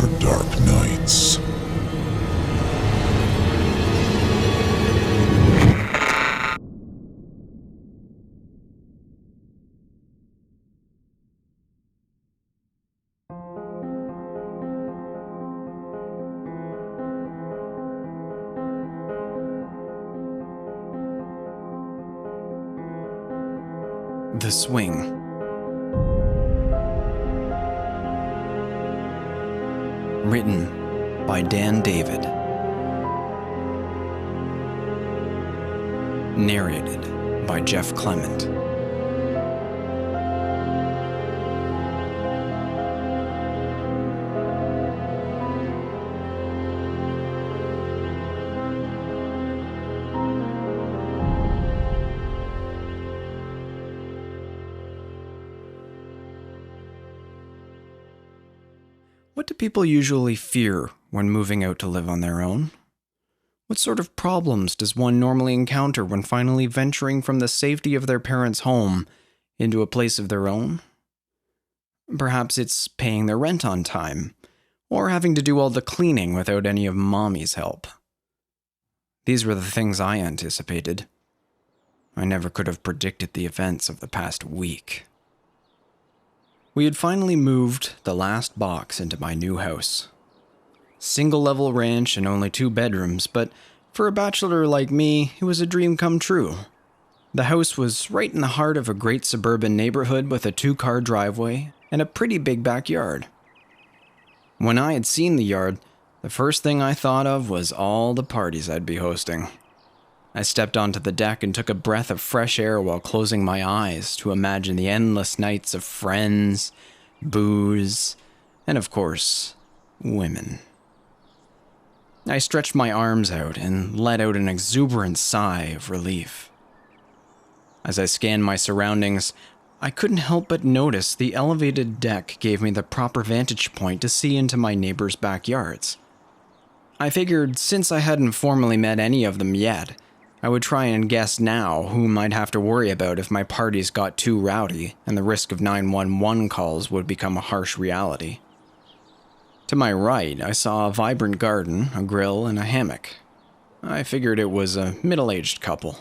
for dark nights. The Swing. Written by Dan David. Narrated by Jeff Clement. What do people usually fear when moving out to live on their own? What sort of problems does one normally encounter when finally venturing from the safety of their parents' home into a place of their own? Perhaps it's paying their rent on time, or having to do all the cleaning without any of Mommy's help. These were the things I anticipated. I never could have predicted the events of the past week. We had finally moved the last box into my new house. Single-level ranch and only 2 bedrooms, but for a bachelor like me, it was a dream come true. The house was right in the heart of a great suburban neighborhood with a 2-car driveway and a pretty big backyard. When I had seen the yard, the first thing I thought of was all the parties I'd be hosting. I stepped onto the deck and took a breath of fresh air while closing my eyes to imagine the endless nights of friends, booze, and of course, women. I stretched my arms out and let out an exuberant sigh of relief. As I scanned my surroundings, I couldn't help but notice the elevated deck gave me the proper vantage point to see into my neighbors' backyards. I figured since I hadn't formally met any of them yet, I would try and guess now whom I'd have to worry about if my parties got too rowdy and the risk of 911 calls would become a harsh reality. To my right, I saw a vibrant garden, a grill, and a hammock. I figured it was a middle-aged couple.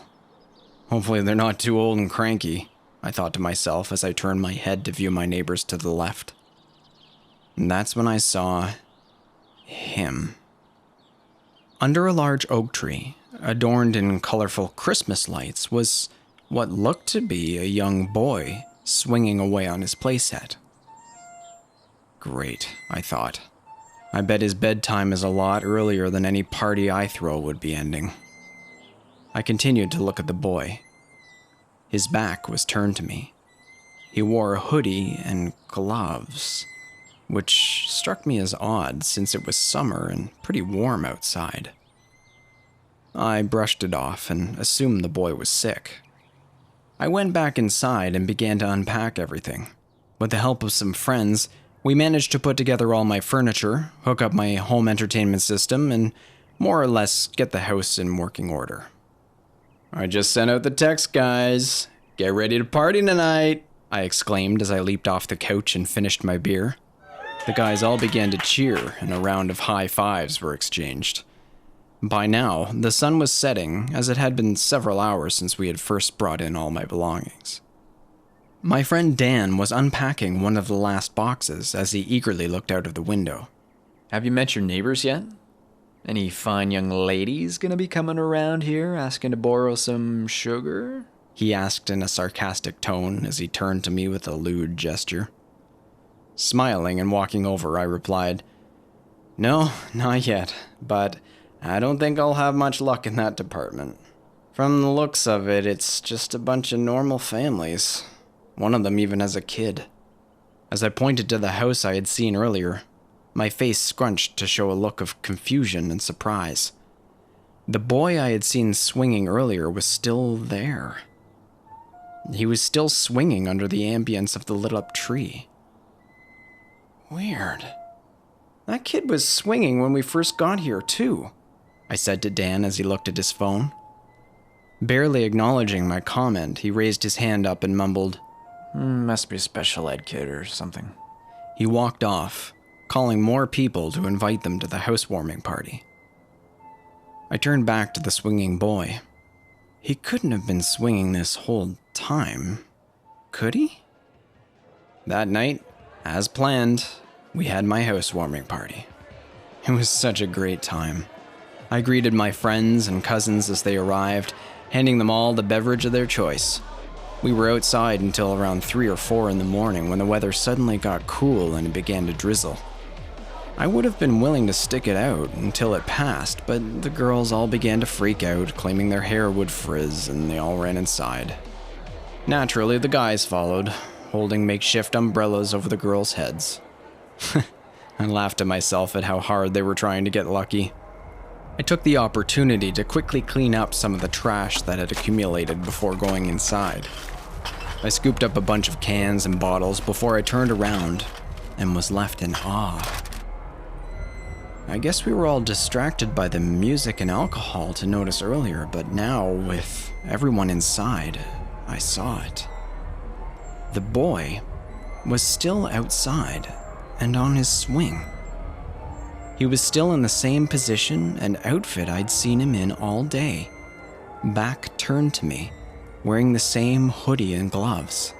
Hopefully they're not too old and cranky, I thought to myself as I turned my head to view my neighbors to the left. And that's when I saw him. Under a large oak tree, adorned in colorful Christmas lights, was what looked to be a young boy swinging away on his playset. Great, I thought. I bet his bedtime is a lot earlier than any party I throw would be ending. I continued to look at the boy. His back was turned to me. He wore a hoodie and gloves, which struck me as odd since it was summer and pretty warm outside. I brushed it off and assumed the boy was sick. I went back inside and began to unpack everything. With the help of some friends, we managed to put together all my furniture, hook up my home entertainment system, and more or less get the house in working order. I just sent out the text, guys. Get ready to party tonight, I exclaimed as I leaped off the couch and finished my beer. The guys all began to cheer, and a round of high fives were exchanged. By now, the sun was setting, as it had been several hours since we had first brought in all my belongings. My friend Dan was unpacking one of the last boxes as he eagerly looked out of the window. Have you met your neighbors yet? Any fine young ladies gonna be coming around here asking to borrow some sugar? He asked in a sarcastic tone as he turned to me with a lewd gesture. Smiling and walking over, I replied, "No, not yet, but I don't think I'll have much luck in that department. From the looks of it, it's just a bunch of normal families. One of them even has a kid." As I pointed to the house I had seen earlier, my face scrunched to show a look of confusion and surprise. The boy I had seen swinging earlier was still there. He was still swinging under the ambience of the lit-up tree. Weird. That kid was swinging when we first got here, too, I said to Dan as he looked at his phone. Barely acknowledging my comment, he raised his hand up and mumbled, Must be a special ed kid or something. He walked off, calling more people to invite them to the housewarming party. I turned back to the swinging boy. He couldn't have been swinging this whole time, could he? That night, as planned, we had my housewarming party. It was such a great time. I greeted my friends and cousins as they arrived, handing them all the beverage of their choice. We were outside until around 3 or 4 in the morning when the weather suddenly got cool and it began to drizzle. I would have been willing to stick it out until it passed, but the girls all began to freak out, claiming their hair would frizz, and they all ran inside. Naturally, the guys followed, holding makeshift umbrellas over the girls' heads. I laughed to myself at how hard they were trying to get lucky. I took the opportunity to quickly clean up some of the trash that had accumulated before going inside. I scooped up a bunch of cans and bottles before I turned around and was left in awe. I guess we were all distracted by the music and alcohol to notice earlier, but now, with everyone inside, I saw it. The boy was still outside and on his swing. He was still in the same position and outfit I'd seen him in all day, back turned to me, wearing the same hoodie and gloves.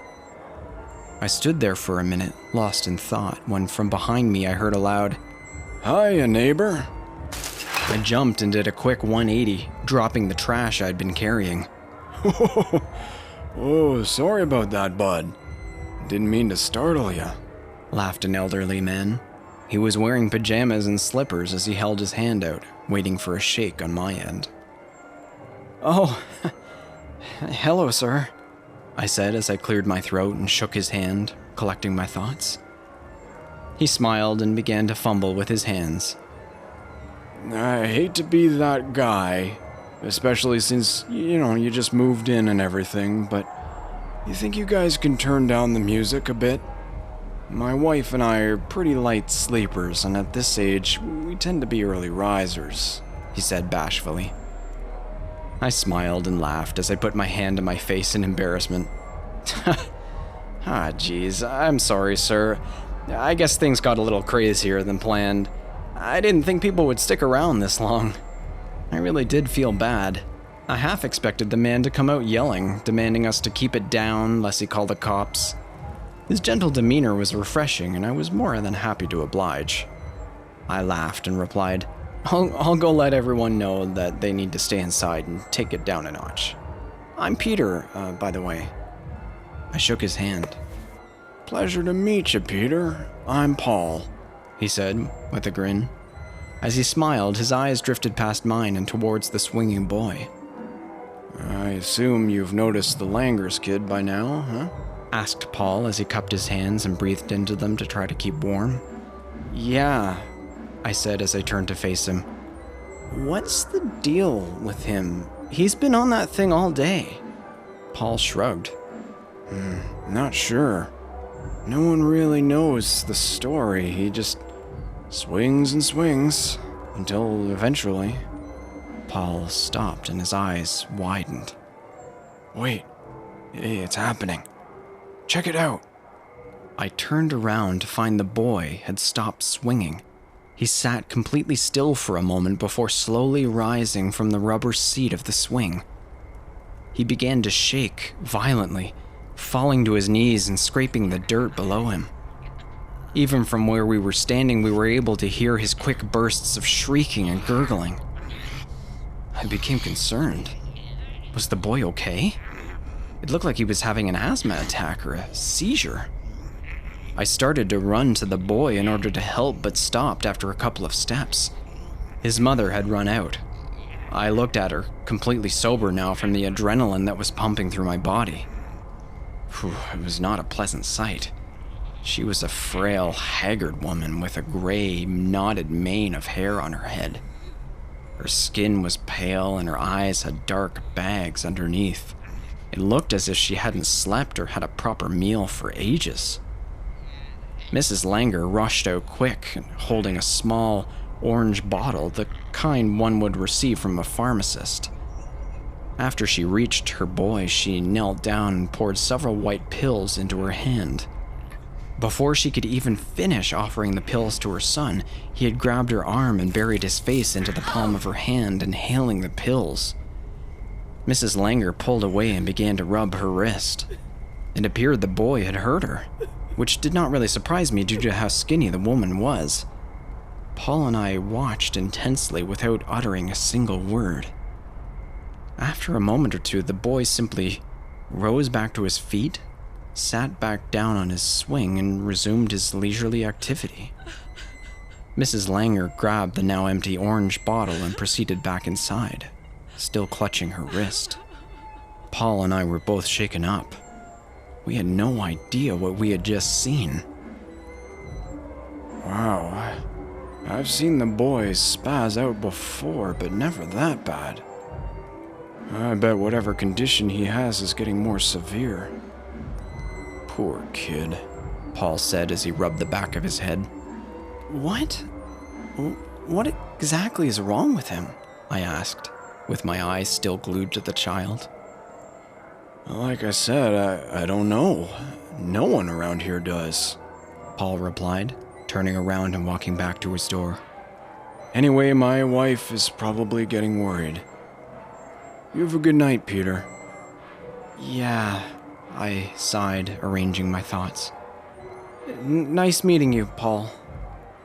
I stood there for a minute, lost in thought, when from behind me I heard a loud, "Hiya, neighbor." I jumped and did a quick 180, dropping the trash I'd been carrying. "Oh, sorry about that, bud. Didn't mean to startle you," laughed an elderly man. He was wearing pajamas and slippers as he held his hand out, waiting for a shake on my end. "Oh, hello, sir," I said as I cleared my throat and shook his hand, collecting my thoughts. He smiled and began to fumble with his hands. "I hate to be that guy, especially since, you just moved in and everything, but you think you guys can turn down the music a bit? My wife and I are pretty light sleepers, and at this age, we tend to be early risers," he said bashfully. I smiled and laughed as I put my hand to my face in embarrassment. Geez, I'm sorry, sir. I guess things got a little crazier than planned. I didn't think people would stick around this long. I really did feel bad. I half expected the man to come out yelling, demanding us to keep it down lest he call the cops. His gentle demeanor was refreshing, and I was more than happy to oblige. I laughed and replied, I'll go let everyone know that they need to stay inside and take it down a notch. I'm Peter, by the way." I shook his hand. "Pleasure to meet you, Peter. I'm Paul," he said with a grin. As he smiled, his eyes drifted past mine and towards the swinging boy. "I assume you've noticed the Langers kid by now, huh?" asked Paul as he cupped his hands and breathed into them to try to keep warm. "Yeah," I said as I turned to face him. "What's the deal with him? He's been on that thing all day." Paul shrugged. Not sure. No one really knows the story. He just swings and swings until eventually." Paul stopped and his eyes widened. "Wait, it's happening. Check it out." I turned around to find the boy had stopped swinging. He sat completely still for a moment before slowly rising from the rubber seat of the swing. He began to shake violently, falling to his knees and scraping the dirt below him. Even from where we were standing, we were able to hear his quick bursts of shrieking and gurgling. I became concerned. Was the boy okay? It looked like he was having an asthma attack or a seizure. I started to run to the boy in order to help, but stopped after a couple of steps. His mother had run out. I looked at her, completely sober now from the adrenaline that was pumping through my body. It was not a pleasant sight. She was a frail, haggard woman with a gray, knotted mane of hair on her head. Her skin was pale and her eyes had dark bags underneath. It looked as if she hadn't slept or had a proper meal for ages. Mrs. Langer rushed out quick, holding a small, orange bottle, the kind one would receive from a pharmacist. After she reached her boy, she knelt down and poured several white pills into her hand. Before she could even finish offering the pills to her son, he had grabbed her arm and buried his face into the palm of her hand, inhaling the pills. Mrs. Langer pulled away and began to rub her wrist. It appeared the boy had hurt her, which did not really surprise me due to how skinny the woman was. Paul and I watched intensely without uttering a single word. After a moment or two, the boy simply rose back to his feet, sat back down on his swing, and resumed his leisurely activity. Mrs. Langer grabbed the now empty orange bottle and proceeded back inside, still clutching her wrist. Paul and I were both shaken up. We had no idea what we had just seen. Wow, I've seen the boys spaz out before, but never that bad. I bet whatever condition he has is getting more severe. Poor kid, Paul said as he rubbed the back of his head. What? What exactly is wrong with him? I asked, with my eyes still glued to the child. Like I said, I don't know. No one around here does, Paul replied, turning around and walking back to his door. Anyway, my wife is probably getting worried. You have a good night, Peter. Yeah, I sighed, arranging my thoughts. Nice meeting you, Paul.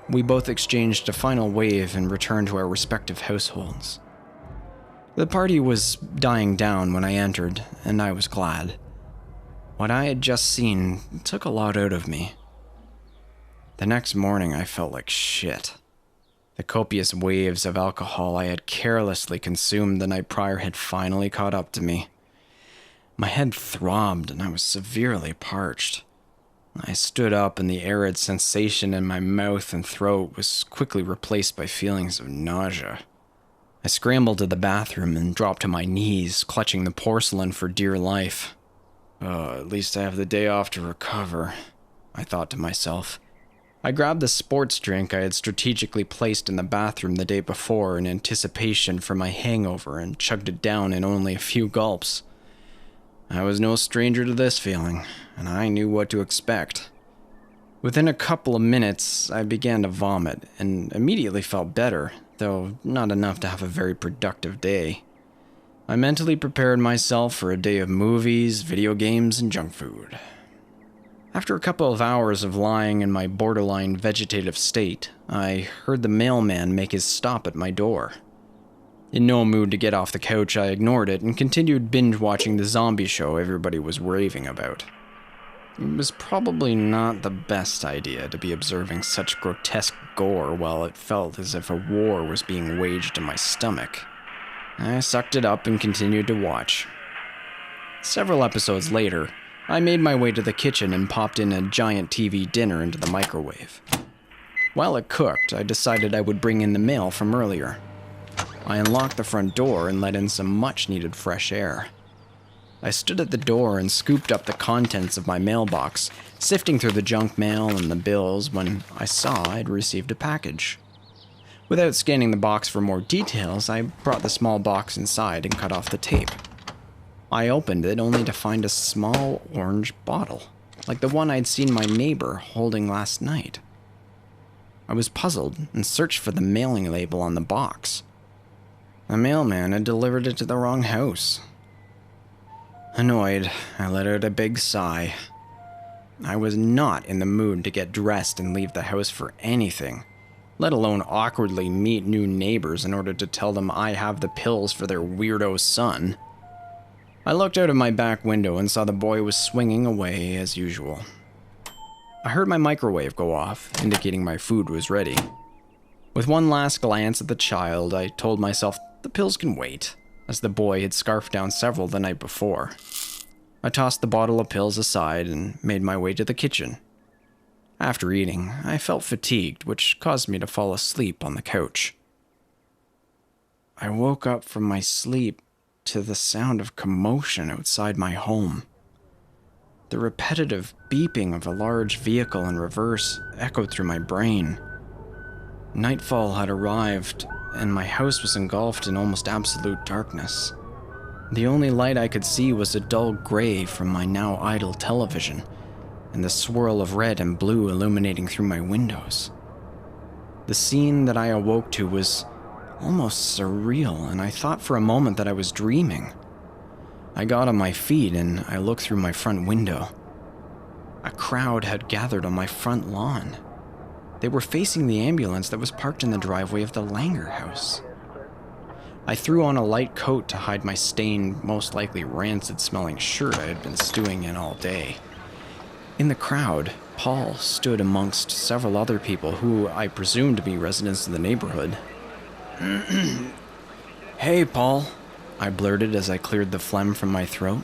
We both exchanged a final wave and returned to our respective households. The party was dying down when I entered, and I was glad. What I had just seen took a lot out of me. The next morning, I felt like shit. The copious waves of alcohol I had carelessly consumed the night prior had finally caught up to me. My head throbbed, and I was severely parched. I stood up, and the arid sensation in my mouth and throat was quickly replaced by feelings of nausea. I scrambled to the bathroom and dropped to my knees, clutching the porcelain for dear life. At least I have the day off to recover, I thought to myself. I grabbed the sports drink I had strategically placed in the bathroom the day before in anticipation for my hangover and chugged it down in only a few gulps. I was no stranger to this feeling, and I knew what to expect. Within a couple of minutes, I began to vomit and immediately felt better, though not enough to have a very productive day. I mentally prepared myself for a day of movies, video games, and junk food. After a couple of hours of lying in my borderline vegetative state, I heard the mailman make his stop at my door. In no mood to get off the couch, I ignored it and continued binge-watching the zombie show everybody was raving about. It was probably not the best idea to be observing such grotesque gore while it felt as if a war was being waged in my stomach. I sucked it up and continued to watch. Several episodes later, I made my way to the kitchen and popped in a giant TV dinner into the microwave. While it cooked, I decided I would bring in the mail from earlier. I unlocked the front door and let in some much-needed fresh air. I stood at the door and scooped up the contents of my mailbox, sifting through the junk mail and the bills when I saw I'd received a package. Without scanning the box for more details, I brought the small box inside and cut off the tape. I opened it only to find a small orange bottle, like the one I'd seen my neighbor holding last night. I was puzzled and searched for the mailing label on the box. The mailman had delivered it to the wrong house. Annoyed, I let out a big sigh. I was not in the mood to get dressed and leave the house for anything, let alone awkwardly meet new neighbors in order to tell them I have the pills for their weirdo son. I looked out of my back window and saw the boy was swinging away as usual. I heard my microwave go off, indicating my food was ready. With one last glance at the child, I told myself the pills can wait, as the boy had scarfed down several the night before. I tossed the bottle of pills aside and made my way to the kitchen. After eating, I felt fatigued, which caused me to fall asleep on the couch. I woke up from my sleep to the sound of commotion outside my home. The repetitive beeping of a large vehicle in reverse echoed through my brain. Nightfall had arrived, and my house was engulfed in almost absolute darkness. The only light I could see was a dull gray from my now idle television, and the swirl of red and blue illuminating through my windows. The scene that I awoke to was almost surreal, and I thought for a moment that I was dreaming. I got on my feet and I looked through my front window. A crowd had gathered on my front lawn. They were facing the ambulance that was parked in the driveway of the Langer house. I threw on a light coat to hide my stained, most likely rancid-smelling shirt I had been stewing in all day. In the crowd, Paul stood amongst several other people who I presumed to be residents of the neighborhood. "Hey, Paul," I blurted as I cleared the phlegm from my throat.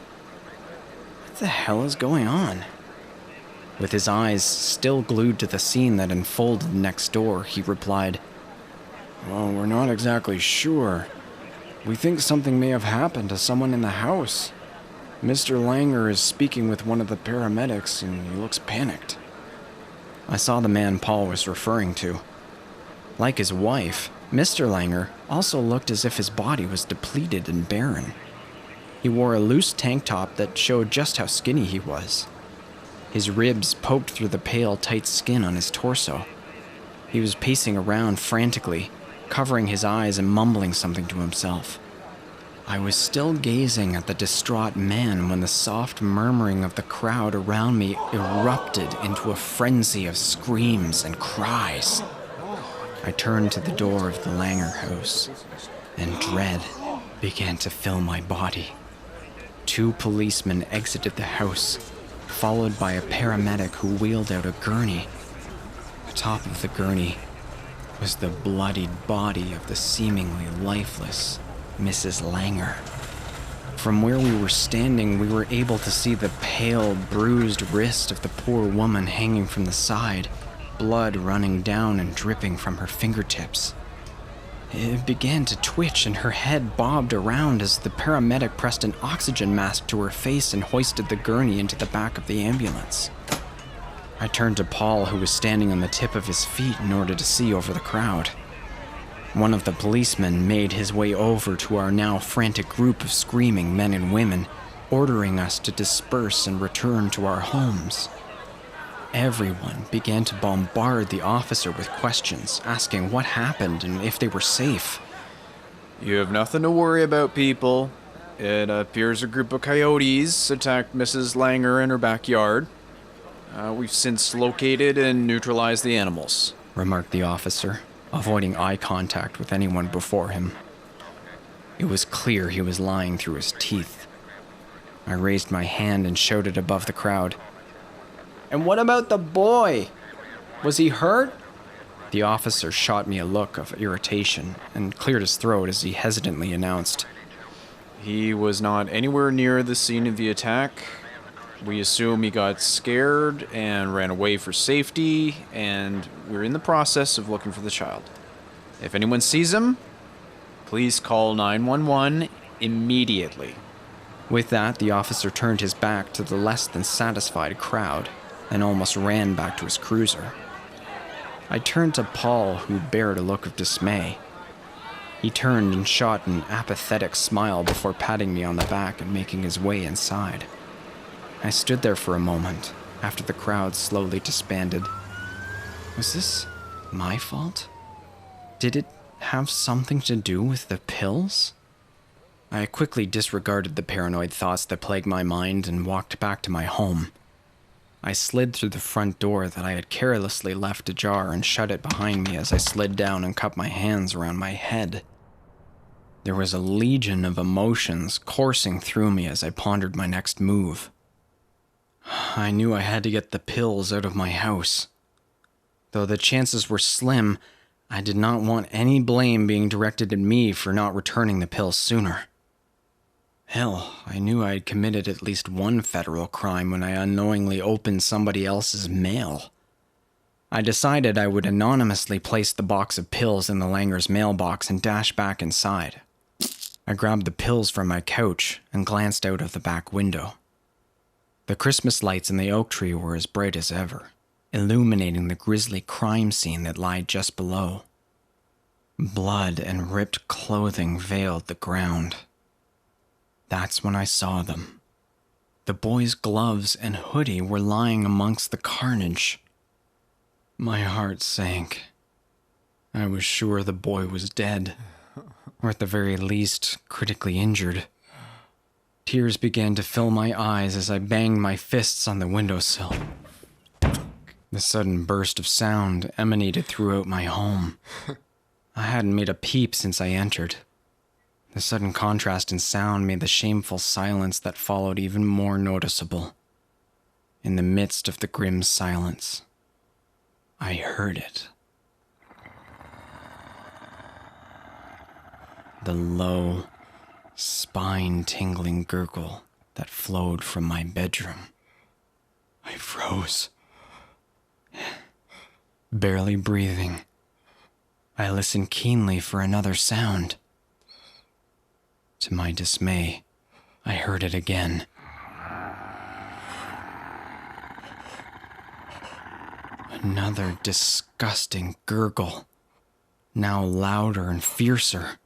"What the hell is going on?" With his eyes still glued to the scene that unfolded next door, he replied, "Well, we're not exactly sure. We think something may have happened to someone in the house. Mr. Langer is speaking with one of the paramedics and he looks panicked." I saw the man Paul was referring to. Like his wife, Mr. Langer also looked as if his body was depleted and barren. He wore a loose tank top that showed just how skinny he was. His ribs poked through the pale, tight skin on his torso. He was pacing around frantically, covering his eyes and mumbling something to himself. I was still gazing at the distraught man when the soft murmuring of the crowd around me erupted into a frenzy of screams and cries. I turned to the door of the Langer house, and dread began to fill my body. 2 policemen exited the house, followed by a paramedic who wheeled out a gurney. Atop of the gurney was the bloodied body of the seemingly lifeless Mrs. Langer. From where we were standing, we were able to see the pale, bruised wrist of the poor woman hanging from the side, blood running down and dripping from her fingertips. It began to twitch and her head bobbed around as the paramedic pressed an oxygen mask to her face and hoisted the gurney into the back of the ambulance. I turned to Paul, who was standing on the tip of his feet in order to see over the crowd. One of the policemen made his way over to our now frantic group of screaming men and women, ordering us to disperse and return to our homes. Everyone began to bombard the officer with questions, asking what happened and if they were safe. "You have nothing to worry about, people. It appears a group of coyotes attacked Mrs. Langer in her backyard. We've since located and neutralized the animals," remarked the officer, avoiding eye contact with anyone before him. It was clear he was lying through his teeth. I raised my hand and shouted above the crowd, "And what about the boy? Was he hurt?" The officer shot me a look of irritation and cleared his throat as he hesitantly announced, "He was not anywhere near the scene of the attack. We assume he got scared and ran away for safety, and we're in the process of looking for the child. If anyone sees him, please call 911 immediately." With that, the officer turned his back to the less than satisfied crowd and almost ran back to his cruiser. I turned to Paul, who bared a look of dismay. He turned and shot an apathetic smile before patting me on the back and making his way inside. I stood there for a moment after the crowd slowly disbanded. Was this my fault? Did it have something to do with the pills? I quickly disregarded the paranoid thoughts that plagued my mind and walked back to my home. I slid through the front door that I had carelessly left ajar and shut it behind me as I slid down and cupped my hands around my head. There was a legion of emotions coursing through me as I pondered my next move. I knew I had to get the pills out of my house. Though the chances were slim, I did not want any blame being directed at me for not returning the pills sooner. Hell, I knew I had committed at least one federal crime when I unknowingly opened somebody else's mail. I decided I would anonymously place the box of pills in the Langer's mailbox and dash back inside. I grabbed the pills from my couch and glanced out of the back window. The Christmas lights in the oak tree were as bright as ever, illuminating the grisly crime scene that lay just below. Blood and ripped clothing veiled the ground. That's when I saw them. The boy's gloves and hoodie were lying amongst the carnage. My heart sank. I was sure the boy was dead, or at the very least, critically injured. Tears began to fill my eyes as I banged my fists on the windowsill. The sudden burst of sound emanated throughout my home. I hadn't made a peep since I entered. The sudden contrast in sound made the shameful silence that followed even more noticeable. In the midst of the grim silence, I heard it. The low, spine-tingling gurgle that flowed from my bedroom. I froze. Barely breathing, I listened keenly for another sound. To my dismay, I heard it again. Another disgusting gurgle, now louder and fiercer,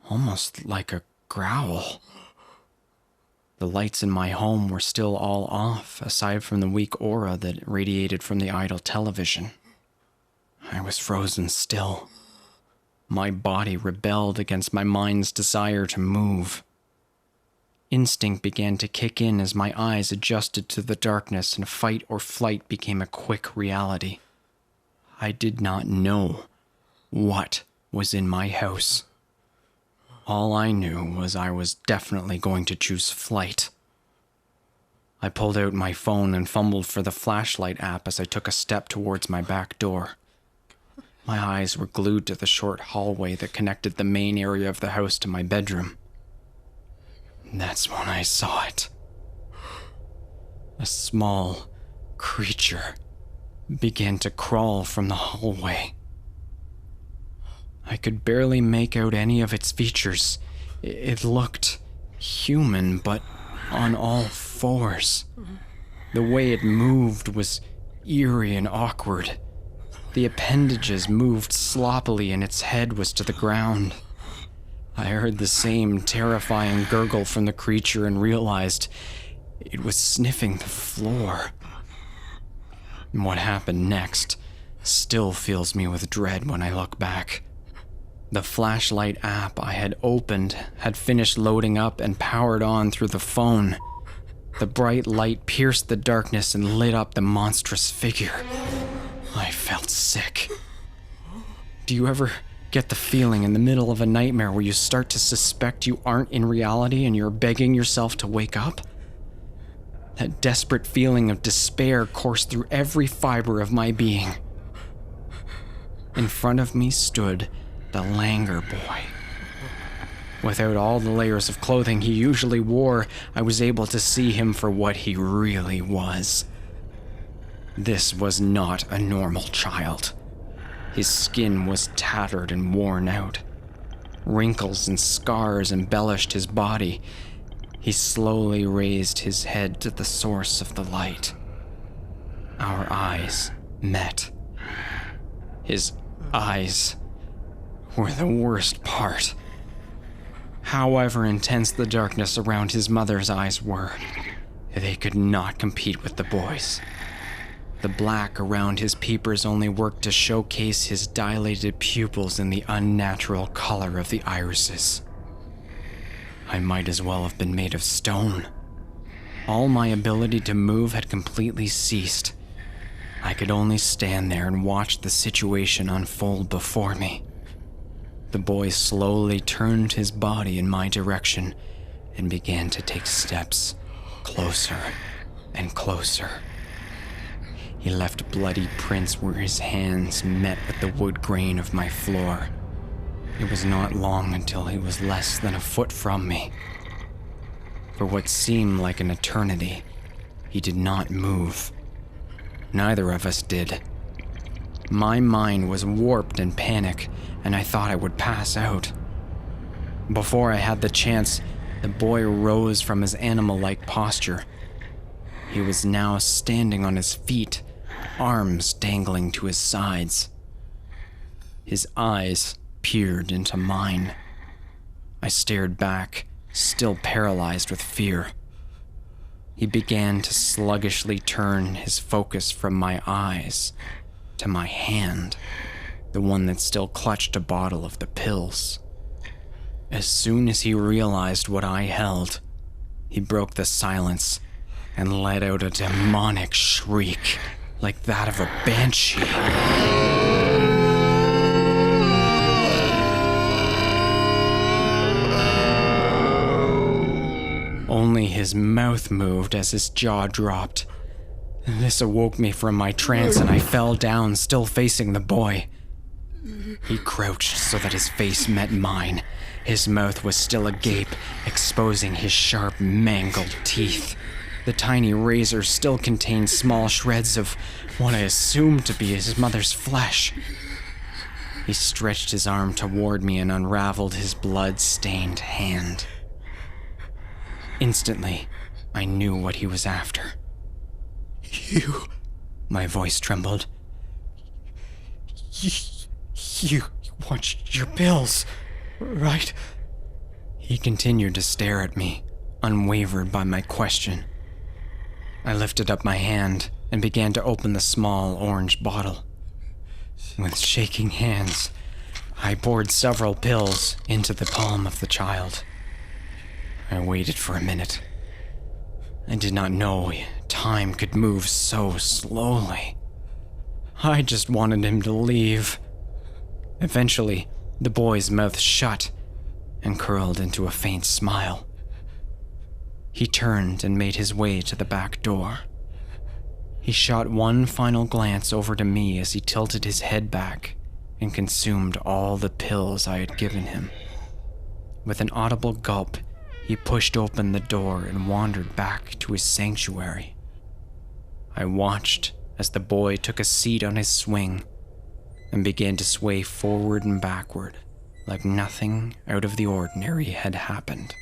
almost like a growl. The lights in my home were still all off, aside from the weak aura that radiated from the idle television. I was frozen still. My body rebelled against my mind's desire to move. Instinct began to kick in as my eyes adjusted to the darkness and fight or flight became a quick reality. I did not know what was in my house. All I knew was I was definitely going to choose flight. I pulled out my phone and fumbled for the flashlight app as I took a step towards my back door. My eyes were glued to the short hallway that connected the main area of the house to my bedroom. That's when I saw it. A small creature began to crawl from the hallway. I could barely make out any of its features. It looked human, but on all fours. The way it moved was eerie and awkward. The appendages moved sloppily and its head was to the ground. I heard the same terrifying gurgle from the creature and realized it was sniffing the floor. And what happened next still fills me with dread when I look back. The flashlight app I had opened had finished loading up and powered on through the phone. The bright light pierced the darkness and lit up the monstrous figure. I felt sick. Do you ever get the feeling in the middle of a nightmare where you start to suspect you aren't in reality and you're begging yourself to wake up? That desperate feeling of despair coursed through every fiber of my being. In front of me stood the Langer boy. Without all the layers of clothing he usually wore, I was able to see him for what he really was. This was not a normal child. His skin was tattered and worn out. Wrinkles and scars embellished his body. He slowly raised his head to the source of the light. Our eyes met. His eyes were the worst part. However intense the darkness around his mother's eyes were, they could not compete with the boy's. The black around his peepers only worked to showcase his dilated pupils and the unnatural color of the irises. I might as well have been made of stone. All my ability to move had completely ceased. I could only stand there and watch the situation unfold before me. The boy slowly turned his body in my direction and began to take steps closer and closer. He left bloody prints where his hands met with the wood grain of my floor. It was not long until he was less than a foot from me. For what seemed like an eternity, he did not move. Neither of us did. My mind was warped in panic, and I thought I would pass out. Before I had the chance, the boy rose from his animal-like posture. He was now standing on his feet, arms dangling to his sides. His eyes peered into mine. I stared back, still paralyzed with fear. he began to sluggishly turn his focus from my eyes to my hand, the one that still clutched a bottle of the pills. As soon as he realized what I held, he broke the silence and let out a demonic shriek like that of a banshee. Only his mouth moved as his jaw dropped. This awoke me from my trance and I fell down, still facing the boy. He crouched so that his face met mine. His mouth was still agape, exposing his sharp, mangled teeth. The tiny razor still contained small shreds of what I assumed to be his mother's flesh. He stretched his arm toward me and unraveled his blood-stained hand. Instantly, I knew what he was after. "You," my voice trembled. You want your pills, right?" He continued to stare at me, unwavered by my question. I lifted up my hand and began to open the small orange bottle. With shaking hands, I poured several pills into the palm of the child. I waited for a minute. I did not know time could move so slowly. I just wanted him to leave. Eventually, the boy's mouth shut and curled into a faint smile. He turned and made his way to the back door. He shot one final glance over to me as he tilted his head back and consumed all the pills I had given him. With an audible gulp, he pushed open the door and wandered back to his sanctuary. I watched as the boy took a seat on his swing and began to sway forward and backward like nothing out of the ordinary had happened.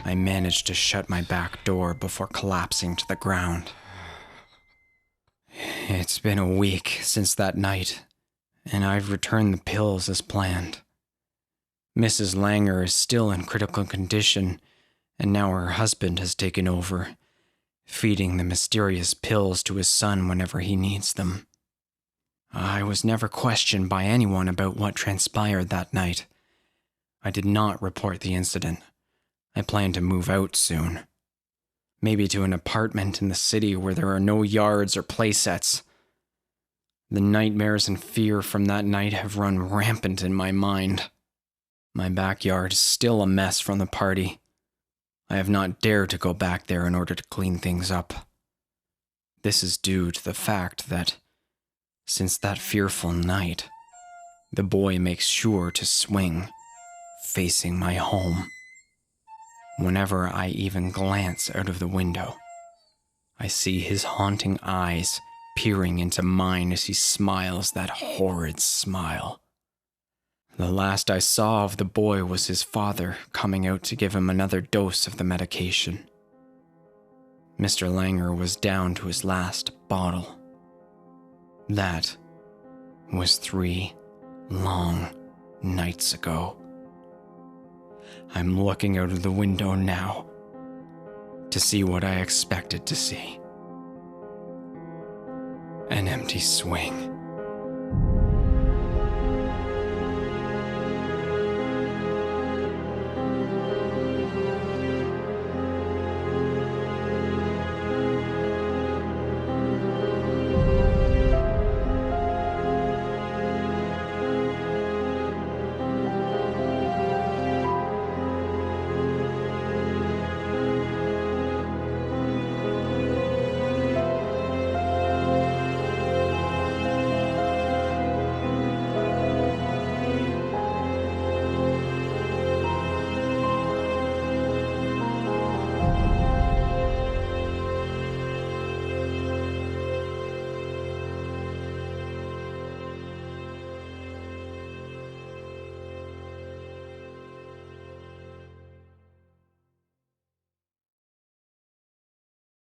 I managed to shut my back door before collapsing to the ground. It's been a week since that night, and I've returned the pills as planned. Mrs. Langer is still in critical condition, and now her husband has taken over, feeding the mysterious pills to his son whenever he needs them. I was never questioned by anyone about what transpired that night. I did not report the incident. I plan to move out soon. Maybe to an apartment in the city where there are no yards or playsets. The nightmares and fear from that night have run rampant in my mind. My backyard is still a mess from the party. I have not dared to go back there in order to clean things up. This is due to the fact that, since that fearful night, the boy makes sure to swing, facing my home. Whenever I even glance out of the window, I see his haunting eyes peering into mine as he smiles that horrid smile. The last I saw of the boy was his father coming out to give him another dose of the medication. Mr. Langer was down to his last bottle. That was 3 long nights ago. I'm looking out of the window now to see what I expected to see. An empty swing.